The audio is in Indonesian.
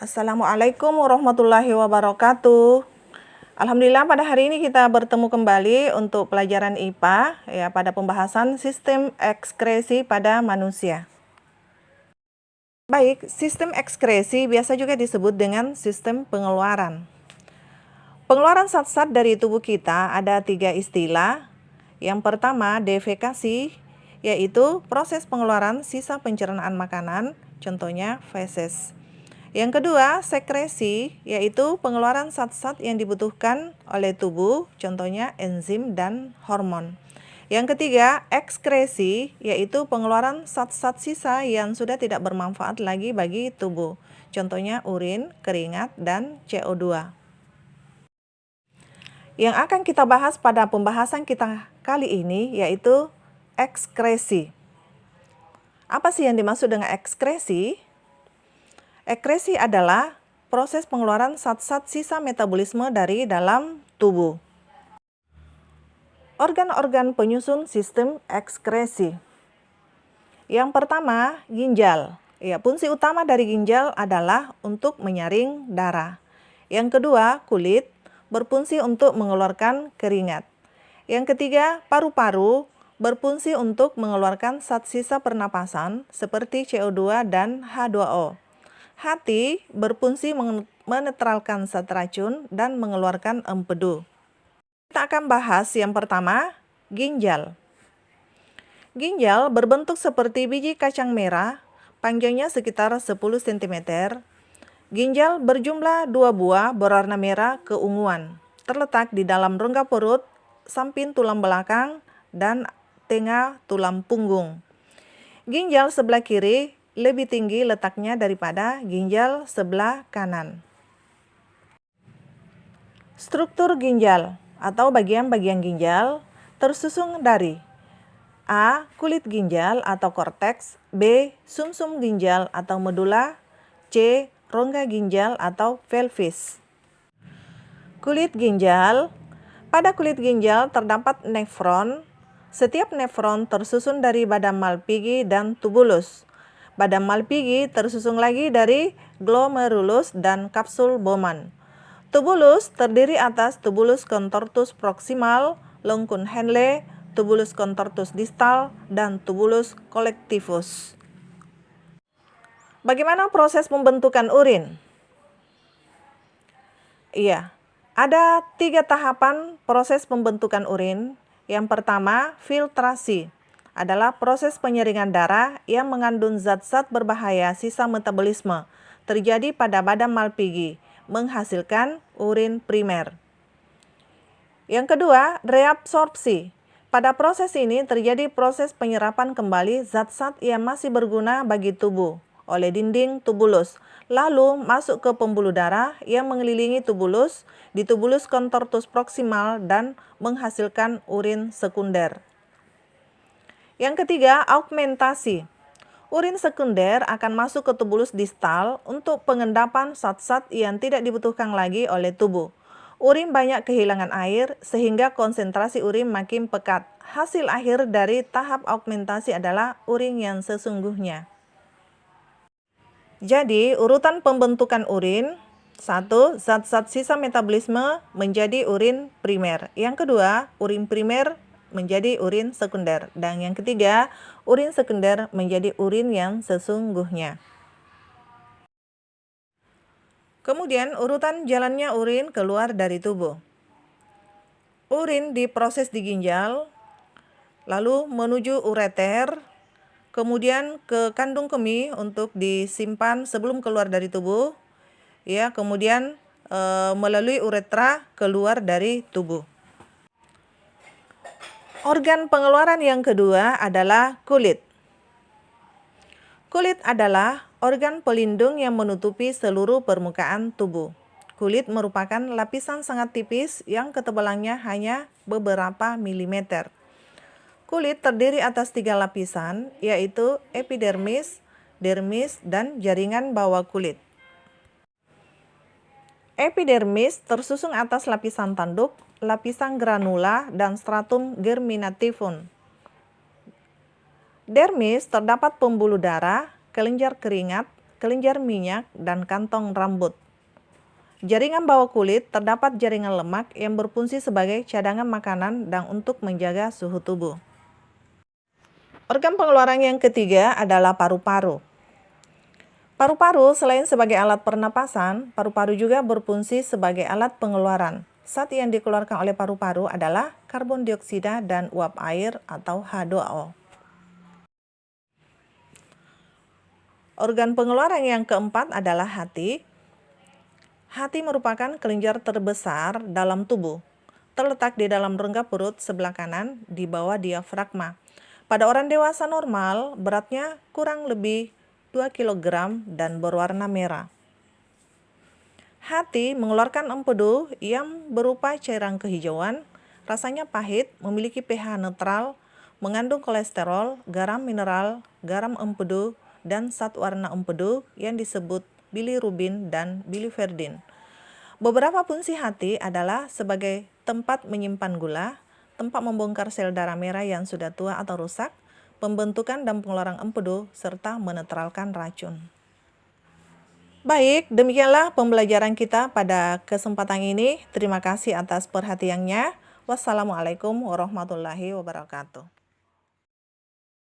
Assalamualaikum warahmatullahi wabarakatuh. Alhamdulillah pada hari ini kita bertemu kembali untuk pelajaran IPA ya pada pembahasan sistem ekskresi pada manusia. Baik, sistem ekskresi biasa juga disebut dengan sistem pengeluaran. Pengeluaran zat-zat dari tubuh kita ada 3 istilah. Yang pertama, defekasi, yaitu proses pengeluaran sisa pencernaan makanan, contohnya feses. Yang kedua, sekresi, yaitu pengeluaran zat-zat yang dibutuhkan oleh tubuh, contohnya enzim dan hormon. Yang ketiga, ekskresi, yaitu pengeluaran zat-zat sisa yang sudah tidak bermanfaat lagi bagi tubuh, contohnya urin, keringat, dan CO2. Yang akan kita bahas pada pembahasan kita kali ini yaitu ekskresi. Apa sih yang dimaksud dengan ekskresi? Ekskresi adalah proses pengeluaran zat-zat sisa metabolisme dari dalam tubuh. Organ-organ penyusun sistem ekskresi. Yang pertama, ginjal. Ya, fungsi utama dari ginjal adalah untuk menyaring darah. Yang kedua, kulit, berfungsi untuk mengeluarkan keringat. Yang ketiga, paru-paru, berfungsi untuk mengeluarkan zat sisa pernapasan seperti CO2 dan H2O. Hati berfungsi menetralkan zat racun dan mengeluarkan empedu. Kita akan bahas yang pertama, ginjal. Ginjal berbentuk seperti biji kacang merah, panjangnya sekitar 10 cm. Ginjal berjumlah 2 buah berwarna merah keunguan, terletak di dalam rongga perut, samping tulang belakang, dan tengah tulang punggung. Ginjal sebelah kiri lebih tinggi letaknya daripada ginjal sebelah kanan. Struktur ginjal atau bagian-bagian ginjal tersusun dari A. Kulit ginjal atau korteks, B. Sumsum ginjal atau medula, C. Rongga ginjal atau pelvis. Kulit ginjal. Pada kulit ginjal terdapat nefron. Setiap nefron tersusun dari badan Malpighi dan tubulus. Badan Malpighi tersusun lagi dari glomerulus dan kapsul Bowman. Tubulus terdiri atas tubulus contortus proximal, longcun Henle, tubulus contortus distal, dan tubulus collectivus. Bagaimana proses pembentukan urin? Iya, ada 3 tahapan proses pembentukan urin. Yang pertama, filtrasi adalah proses penyaringan darah yang mengandung zat-zat berbahaya sisa metabolisme terjadi pada badan Malpighi, menghasilkan urin primer. Yang kedua, reabsorpsi. Pada proses ini terjadi proses penyerapan kembali zat-zat yang masih berguna bagi tubuh oleh dinding tubulus, lalu masuk ke pembuluh darah yang mengelilingi tubulus di tubulus contortus proximal dan menghasilkan urin sekunder. Yang ketiga, augmentasi. Urin sekunder akan masuk ke tubulus distal untuk pengendapan zat-zat yang tidak dibutuhkan lagi oleh tubuh. Urin banyak kehilangan air sehingga konsentrasi urin makin pekat. Hasil akhir dari tahap augmentasi adalah urin yang sesungguhnya. Jadi, urutan pembentukan urin. 1. Zat-zat sisa metabolisme menjadi urin primer. Yang kedua, urin primer menjadi urin sekunder. Dan yang ketiga, urin sekunder menjadi urin yang sesungguhnya. Kemudian, urutan jalannya urin keluar dari tubuh. Urin diproses di ginjal, lalu menuju ureter, kemudian ke kandung kemih untuk disimpan sebelum keluar dari tubuh. Ya, kemudian melalui uretra keluar dari tubuh. Organ pengeluaran yang kedua adalah kulit. Kulit adalah organ pelindung yang menutupi seluruh permukaan tubuh. Kulit merupakan lapisan sangat tipis yang ketebalannya hanya beberapa milimeter. Kulit terdiri atas 3 lapisan, yaitu epidermis, dermis, dan jaringan bawah kulit. Epidermis tersusun atas lapisan tanduk, lapisan granula, dan stratum germinativum. Dermis terdapat pembuluh darah, kelenjar keringat, kelenjar minyak, dan kantong rambut. Jaringan bawah kulit terdapat jaringan lemak yang berfungsi sebagai cadangan makanan dan untuk menjaga suhu tubuh. Organ pengeluaran yang ketiga adalah paru-paru. Paru-paru selain sebagai alat pernapasan, paru-paru juga berfungsi sebagai alat pengeluaran. Zat yang dikeluarkan oleh paru-paru adalah karbon dioksida dan uap air atau H2O. Organ pengeluaran yang keempat adalah hati. Hati merupakan kelenjar terbesar dalam tubuh. Terletak di dalam rongga perut sebelah kanan di bawah diafragma. Pada orang dewasa normal, beratnya kurang lebih 2 kg dan berwarna merah. Hati mengeluarkan empedu yang berupa cairan kehijauan, rasanya pahit, memiliki pH netral, mengandung kolesterol, garam mineral, garam empedu, dan zat warna empedu yang disebut bilirubin dan biliverdin. Beberapa fungsi hati adalah sebagai tempat menyimpan gula, tempat membongkar sel darah merah yang sudah tua atau rusak, pembentukan dan pengeluaran empedu, serta menetralkan racun. Baik, demikianlah pembelajaran kita pada kesempatan ini. Terima kasih atas perhatiannya. Wassalamualaikum warahmatullahi wabarakatuh.